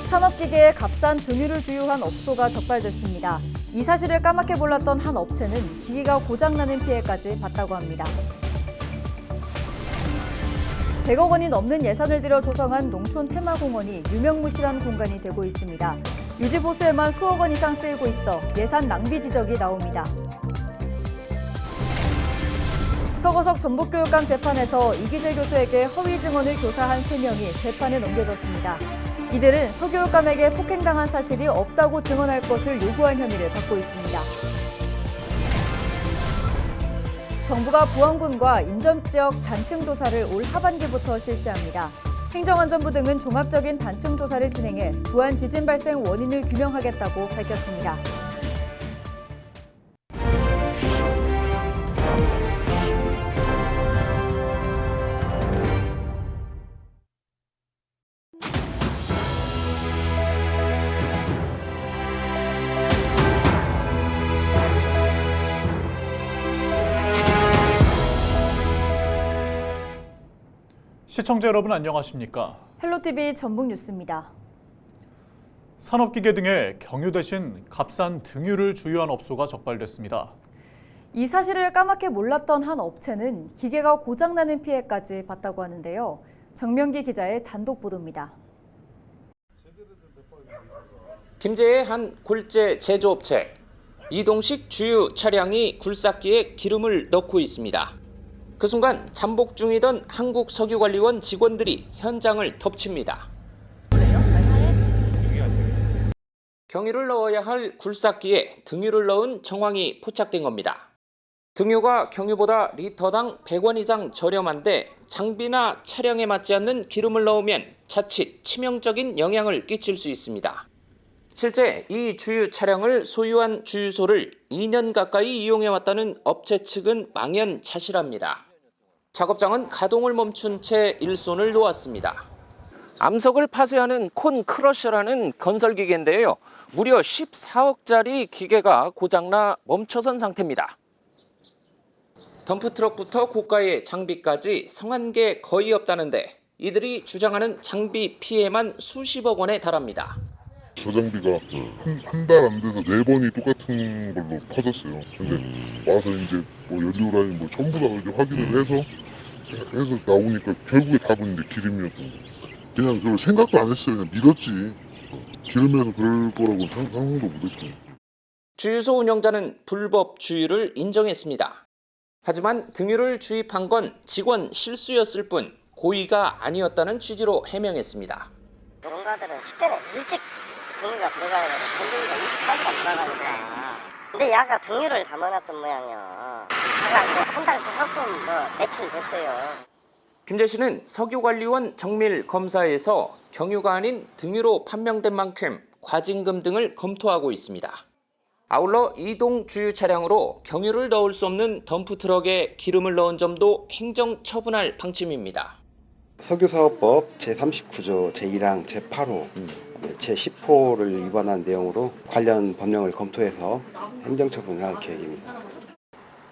산업기계에 값싼 등유를 주유한 업소가 적발됐습니다. 이 사실을 까맣게 몰랐던 한 업체는 기기가 고장나는 피해까지 봤다고 합니다. 100억 원이 넘는 예산을 들여 조성한 농촌 테마공원이 유명무실한 공간이 되고 있습니다. 유지 보수에만 수억 원 이상 쓰이고 있어 예산 낭비 지적이 나옵니다. 서거석 전북교육감 재판에서 이기재 교수에게 허위 증언을 교사한 3명이 재판에 넘겨졌습니다. 이들은 서 교육감에게 폭행당한 사실이 없다고 증언할 것을 요구한 혐의를 받고 있습니다. 정부가 부안군과 인접지역 단층 조사를 올 하반기부터 실시합니다. 행정안전부 등은 종합적인 단층 조사를 진행해 부안 지진 발생 원인을 규명하겠다고 밝혔습니다. 시청자 여러분 안녕하십니까? 헬로티비 전북뉴스입니다. 산업기계 등의 경유 대신 값싼 등유를 주유한 업소가 적발됐습니다. 이 사실을 까맣게 몰랐던 한 업체는 기계가 고장나는 피해까지 봤다고 하는데요. 정명기 기자의 단독 보도입니다. 김제의 한 굴재 제조업체. 이동식 주유 차량이 굴삭기에 기름을 넣고 있습니다. 그 순간 잠복 중이던 한국석유관리원 직원들이 현장을 덮칩니다. 경유를 넣어야 할 굴삭기에 등유를 넣은 정황이 포착된 겁니다. 등유가 경유보다 리터당 100원 이상 저렴한데 장비나 차량에 맞지 않는 기름을 넣으면 자칫 치명적인 영향을 끼칠 수 있습니다. 실제 이 주유 차량을 소유한 주유소를 2년 가까이 이용해왔다는 업체 측은 망연자실합니다. 작업장은 가동을 멈춘 채 일손을 놓았습니다. 암석을 파쇄하는 콘 크러셔라는 건설기계인데요. 무려 14억짜리 기계가 고장나 멈춰선 상태입니다. 덤프트럭부터 고가의 장비까지 성한 게 거의 없다는데 이들이 주장하는 장비 피해만 수십억 원에 달합니다. 저 장비가 한 달 안 돼서 4번이 똑같은 걸로 퍼졌어요. 근데 와서 이제 뭐 연료 라인 뭐 전부 다 이렇게 확인을 해서 나오니까 결국에 답은 이제 기름이었던 거예요. 그냥 그걸 생각도 안 했어요. 그냥 믿었지. 기름에서 그럴 거라고 상상도 못했고. 주유소 운영자는 불법 주유를 인정했습니다. 하지만 등유를 주입한 건 직원 실수였을 뿐 고의가 아니었다는 취지로 해명했습니다. 농가들은 식전에 일찍 등유가 들어가야 되고 건조기가 24시간 돌아가니까 근데 야가 등유를 담아놨던 모양이야. 차가 이제 한 달 조금 며칠 됐어요. 김재 씨는 석유관리원 정밀 검사에서 경유가 아닌 등유로 판명된 만큼 과징금 등을 검토하고 있습니다. 아울러 이동 주유 차량으로 경유를 넣을 수 없는 덤프트럭에 기름을 넣은 점도 행정 처분할 방침입니다. 석유사업법 제39조 제1항 제8호 제10호를 위반한 내용으로 관련 법령을 검토해서 행정처분을 할 계획입니다.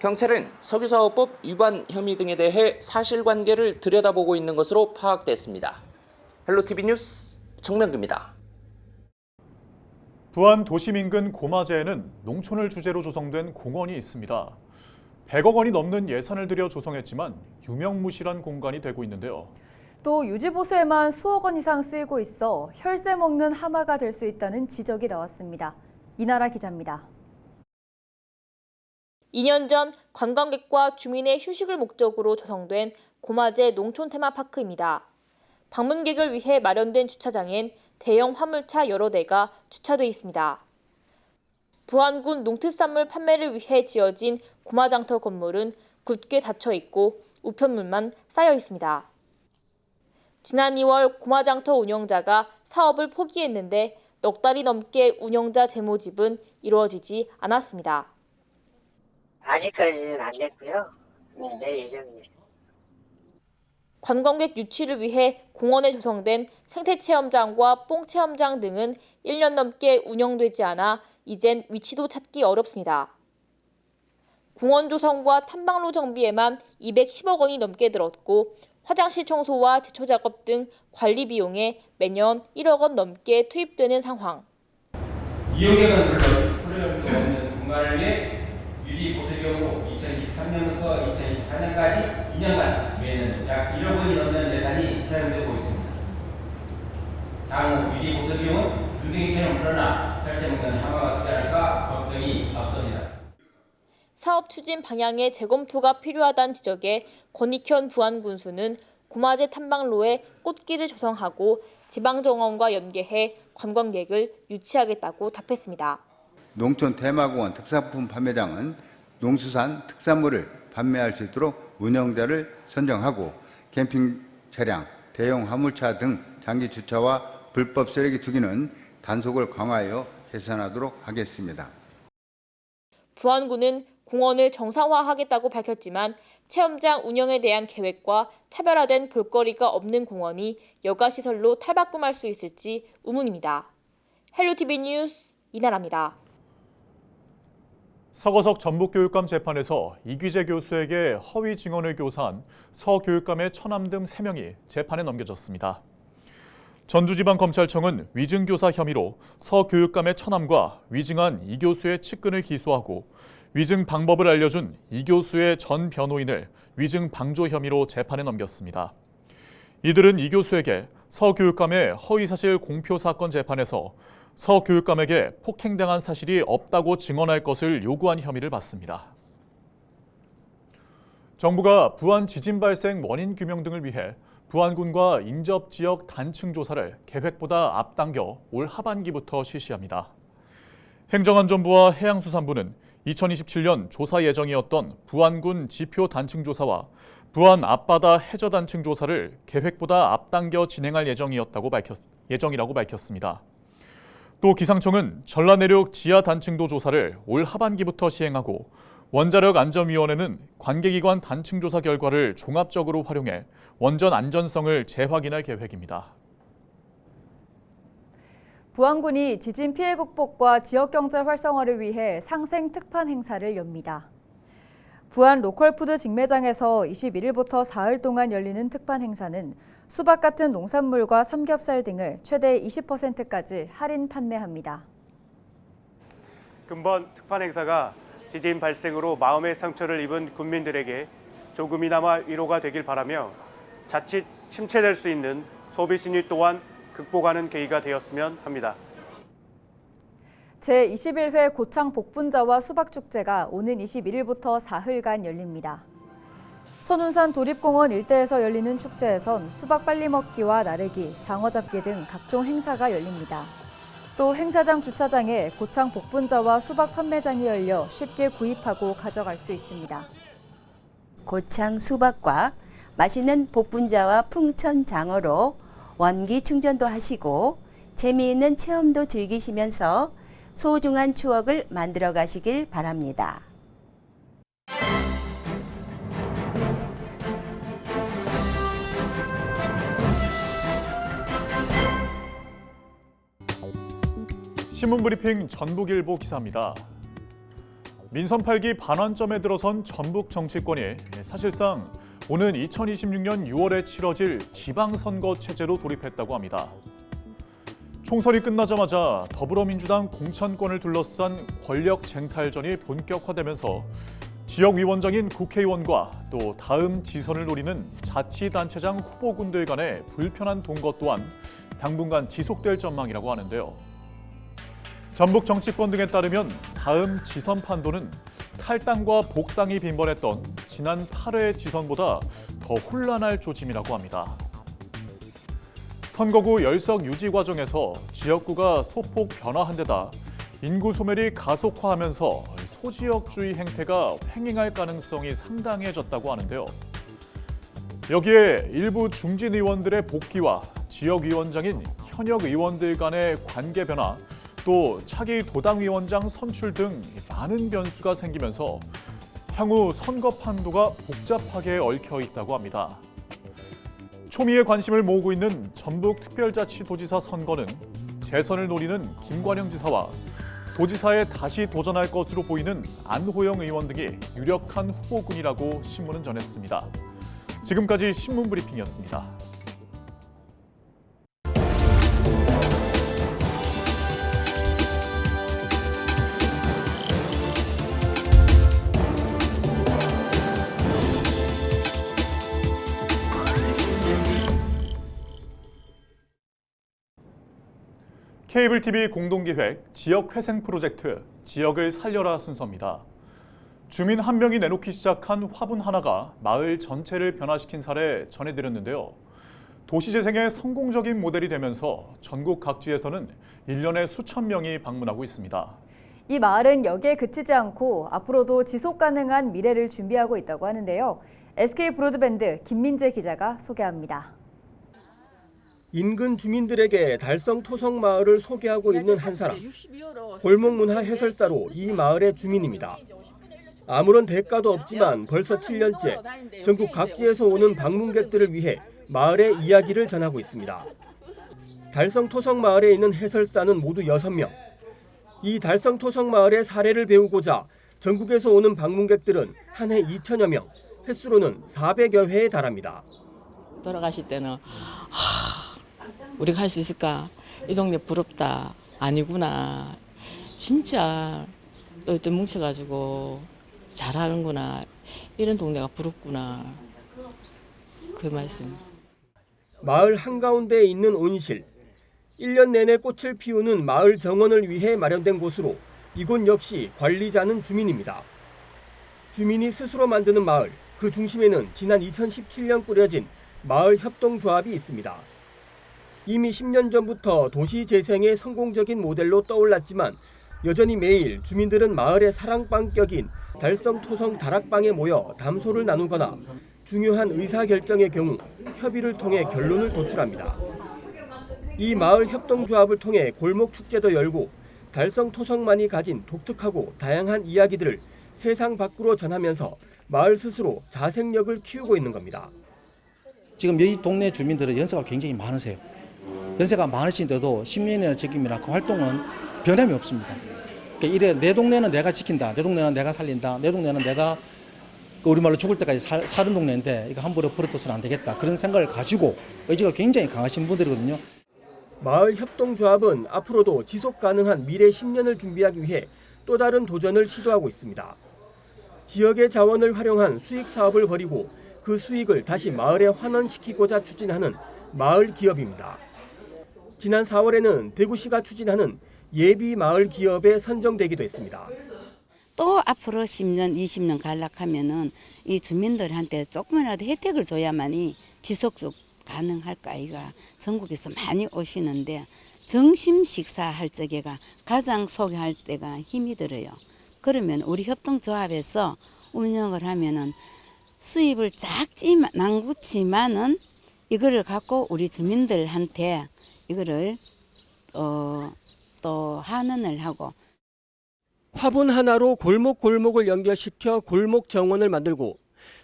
경찰은 석유사업법 위반 혐의 등에 대해 사실관계를 들여다보고 있는 것으로 파악됐습니다. 헬로티비 뉴스 정명기입니다. 부안 도심 인근 고마제에는 농촌을 주제로 조성된 공원이 있습니다. 100억 원이 넘는 예산을 들여 조성했지만 유명무실한 공간이 되고 있는데요. 또 유지보수에만 수억 원 이상 쓰이고 있어 혈세 먹는 하마가 될 수 있다는 지적이 나왔습니다. 이나라 기자입니다. 2년 전 관광객과 주민의 휴식을 목적으로 조성된 고마제 농촌 테마파크입니다. 방문객을 위해 마련된 주차장엔 대형 화물차 여러 대가 주차돼 있습니다. 부안군 농특산물 판매를 위해 지어진 고마장터 건물은 굳게 닫혀 있고 우편물만 쌓여 있습니다. 지난 2월 고마장터 운영자가 사업을 포기했는데 넉 달이 넘게 운영자 재모집은 이루어지지 않았습니다. 아직까지는 안 됐고요. 내 예정입니다. 관광객 유치를 위해 공원에 조성된 생태체험장과 뽕체험장 등은 1년 넘게 운영되지 않아 이젠 위치도 찾기 어렵습니다. 공원 조성과 탐방로 정비에만 210억 원이 넘게 들었고 화장실 청소와 제초 작업 등 관리 비용에 매년 1억 원 넘게 투입되는 상황. 이용액은 물론 프로그램도 없는 공간을 위해 유지 보수 비용으로 2023년부터 2024년까지 2년간 매년 약 1억 원이 넘는 예산이 사용되고 있습니다. 향후 유지 보수 비용은 불경이처럼 늘어나 탈세문은 하마가 되지 않을까 걱정이 앞섭니다. 사업 추진 방향의 재검토가 필요하다는 지적에 권익현 부안군수는 고마제 탐방로에 꽃길을 조성하고 지방정원과 연계해 관광객을 유치하겠다고 답했습니다. 농촌 테마공원 특산품 판매장은 농수산 특산물을 판매할 수 있도록 운영자를 선정하고 캠핑 차량, 대형 화물차 등 장기 주차와 불법 쓰레기 투기는 단속을 강화하여 개선하도록 하겠습니다. 부안군은 공원을 정상화하겠다고 밝혔지만 체험장 운영에 대한 계획과 차별화된 볼거리가 없는 공원이 여가시설로 탈바꿈할 수 있을지 의문입니다. 헬로티비 뉴스 이나라입니다. 서거석 전북교육감 재판에서 이규재 교수에게 허위 증언을 교사한 서교육감의 처남 등 3명이 재판에 넘겨졌습니다. 전주지방검찰청은 위증교사 혐의로 서교육감의 처남과 위증한 이 교수의 측근을 기소하고 위증 방법을 알려준 이 교수의 전 변호인을 위증 방조 혐의로 재판에 넘겼습니다. 이들은 이 교수에게 서교육감의 허위사실 공표 사건 재판에서 서교육감에게 폭행당한 사실이 없다고 증언할 것을 요구한 혐의를 받습니다. 정부가 부안 지진 발생 원인 규명 등을 위해 부안군과 인접 지역 단층 조사를 계획보다 앞당겨 올 하반기부터 실시합니다. 행정안전부와 해양수산부는 2027년 조사 예정이었던 부안군 지표 단층 조사와 부안 앞바다 해저 단층 조사를 계획보다 앞당겨 진행할 예정이라고 밝혔습니다. 또 기상청은 전라내륙 지하 단층도 조사를 올 하반기부터 시행하고 원자력안전위원회는 관계기관 단층 조사 결과를 종합적으로 활용해 원전 안전성을 재확인할 계획입니다. 부안군이 지진 피해 극복과 지역경제 활성화를 위해 상생 특판 행사를 엽니다. 부안 로컬푸드 직매장에서 21일부터 사흘 동안 열리는 특판 행사는 수박 같은 농산물과 삼겹살 등을 최대 20%까지 할인 판매합니다. 금번 특판 행사가 지진 발생으로 마음의 상처를 입은 군민들에게 조금이나마 위로가 되길 바라며 자칫 침체될 수 있는 소비 심리 또한 극복하는 계기가 되었으면 합니다. 제21회 고창 복분자와 수박축제가 오는 21일부터 사흘간 열립니다. 선운산 도립공원 일대에서 열리는 축제에선 수박 빨리 먹기와 나르기, 장어 잡기 등 각종 행사가 열립니다. 또 행사장 주차장에 고창 복분자와 수박 판매장이 열려 쉽게 구입하고 가져갈 수 있습니다. 고창 수박과 맛있는 복분자와 풍천 장어로 원기 충전도 하시고 재미있는 체험도 즐기시면서 소중한 추억을 만들어 가시길 바랍니다. 신문브리핑 전북일보 기사입니다. 민선 8기 반환점에 들어선 전북 정치권이 사실상 오는 2026년 6월에 치러질 지방선거 체제로 돌입했다고 합니다. 총선이 끝나자마자 더불어민주당 공천권을 둘러싼 권력 쟁탈전이 본격화되면서 지역위원장인 국회의원과 또 다음 지선을 노리는 자치단체장 후보군들 간의 불편한 동거 또한 당분간 지속될 전망이라고 하는데요. 전북 정치권 등에 따르면 다음 지선 판도는 탈당과 복당이 빈번했던 지난 8회 지선보다 더 혼란할 조짐이라고 합니다. 선거구 열석 유지 과정에서 지역구가 소폭 변화한 데다 인구 소멸이 가속화하면서 소지역주의 행태가 횡행할 가능성이 상당해졌다고 하는데요. 여기에 일부 중진 의원들의 복귀와 지역위원장인 현역 의원들 간의 관계 변화, 또 차기 도당위원장 선출 등 많은 변수가 생기면서 향후 선거 판도가 복잡하게 얽혀 있다고 합니다. 초미의 관심을 모으고 있는 전북특별자치도지사 선거는 재선을 노리는 김관영 지사와 도지사에 다시 도전할 것으로 보이는 안호영 의원 등이 유력한 후보군이라고 신문은 전했습니다. 지금까지 신문 브리핑이었습니다. 케이블 TV 공동기획 지역회생 프로젝트 지역을 살려라 순서입니다. 주민 한 명이 내놓기 시작한 화분 하나가 마을 전체를 변화시킨 사례 전해드렸는데요. 도시재생의 성공적인 모델이 되면서 전국 각지에서는 1년에 수천 명이 방문하고 있습니다. 이 마을은 여기에 그치지 않고 앞으로도 지속 가능한 미래를 준비하고 있다고 하는데요. SK 브로드밴드 김민재 기자가 소개합니다. 인근 주민들에게 달성 토성 마을을 소개하고 있는 한 사람. 골목문화 해설사로 이 마을의 주민입니다. 아무런 대가도 없지만 벌써 7년째 전국 각지에서 오는 방문객들을 위해 마을의 이야기를 전하고 있습니다. 달성 토성 마을에 있는 해설사는 모두 6명. 이 달성 토성 마을의 사례를 배우고자 전국에서 오는 방문객들은 한 해 2천여 명, 횟수로는 400여 회에 달합니다. 돌아가실 때는 우리가 할 수 있을까? 이 동네 부럽다. 아니구나. 진짜 또 뭉쳐가지고 잘하는구나. 이런 동네가 부럽구나. 그 말씀. 마을 한가운데에 있는 온실. 1년 내내 꽃을 피우는 마을 정원을 위해 마련된 곳으로 이곳 역시 관리자는 주민입니다. 주민이 스스로 만드는 마을. 그 중심에는 지난 2017년 꾸려진 마을 협동조합이 있습니다. 이미 10년 전부터 도시 재생의 성공적인 모델로 떠올랐지만 여전히 매일 주민들은 마을의 사랑방격인 달성 토성 다락방에 모여 담소를 나누거나 중요한 의사결정의 경우 협의를 통해 결론을 도출합니다. 이 마을 협동조합을 통해 골목축제도 열고 달성 토성만이 가진 독특하고 다양한 이야기들을 세상 밖으로 전하면서 마을 스스로 자생력을 키우고 있는 겁니다. 지금 이 동네 주민들은 연세가 굉장히 많으세요. 연세가 많으신데도 10년이나 지금이나 그 활동은 변함이 없습니다. 그러니까 이래 내 동네는 내가 지킨다, 내 동네는 내가 살린다, 내 동네는 내가 우리말로 죽을 때까지 사는 동네인데 이거 함부로 버려둬서는 안 되겠다. 그런 생각을 가지고 의지가 굉장히 강하신 분들이거든요. 마을 협동조합은 앞으로도 지속 가능한 미래 10년을 준비하기 위해 또 다른 도전을 시도하고 있습니다. 지역의 자원을 활용한 수익 사업을 벌이고 그 수익을 다시 마을에 환원시키고자 추진하는 마을 기업입니다. 지난 4월에는 대구시가 추진하는 예비 마을 기업에 선정되기도 했습니다. 또 앞으로 10년, 20년 갈락하면은 이 주민들한테 조금이라도 혜택을 줘야만이 지속적 가능할까 아이가 전국에서 많이 오시는데 점심 식사할 적에가 가장 소개할 때가 힘이 들어요. 그러면 우리 협동조합에서 운영을 하면은 수입을 작지만 낭구치만은 이거를 갖고 우리 주민들한테 이거를 또 환원을 하고 화분 하나로 골목골목을 연결시켜 골목 정원을 만들고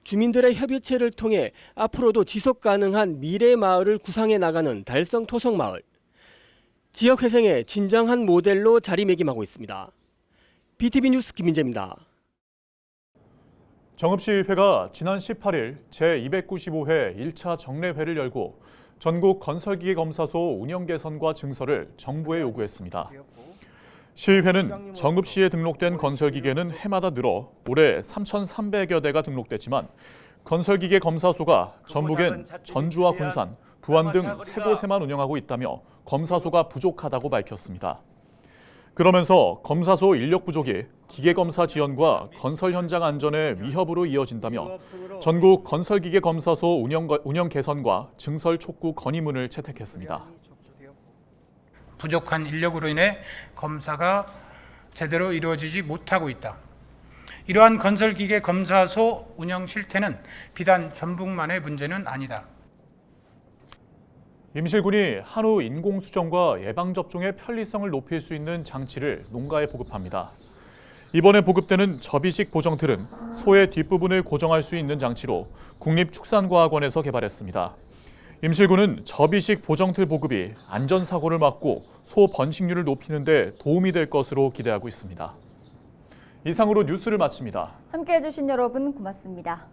주민들의 협의체를 통해 앞으로도 지속 가능한 미래 마을을 구상해 나가는 달성 토성 마을. 지역 회생의 진정한 모델로 자리매김하고 있습니다. BTV 뉴스 김민재입니다. 정읍시의회가 지난 18일 제295회 1차 정례회를 열고 전국 건설기계검사소 운영 개선과 증설을 정부에 요구했습니다. 시의회는 정읍시에 등록된 건설기계는 해마다 늘어 올해 3,300여 대가 등록됐지만 건설기계 검사소가 전북엔 전주와 군산, 부안 등 3곳에만 운영하고 있다며 검사소가 부족하다고 밝혔습니다. 그러면서 검사소 인력 부족이 기계검사 지원과 건설 현장 안전의 위협으로 이어진다며 전국 건설기계 검사소 운영 개선과 증설 촉구 건의문을 채택했습니다. 부족한 인력으로 인해 검사가 제대로 이루어지지 못하고 있다. 이러한 건설기계 검사소 운영 실태는 비단 전북만의 문제는 아니다. 임실군이 한우 인공수정과 예방접종의 편리성을 높일 수 있는 장치를 농가에 보급합니다. 이번에 보급되는 접이식 보정틀은 소의 뒷부분을 고정할 수 있는 장치로 국립축산과학원에서 개발했습니다. 임실군은 접이식 보정틀 보급이 안전사고를 막고 소 번식률을 높이는 데 도움이 될 것으로 기대하고 있습니다. 이상으로 뉴스를 마칩니다. 함께해 주신 여러분 고맙습니다.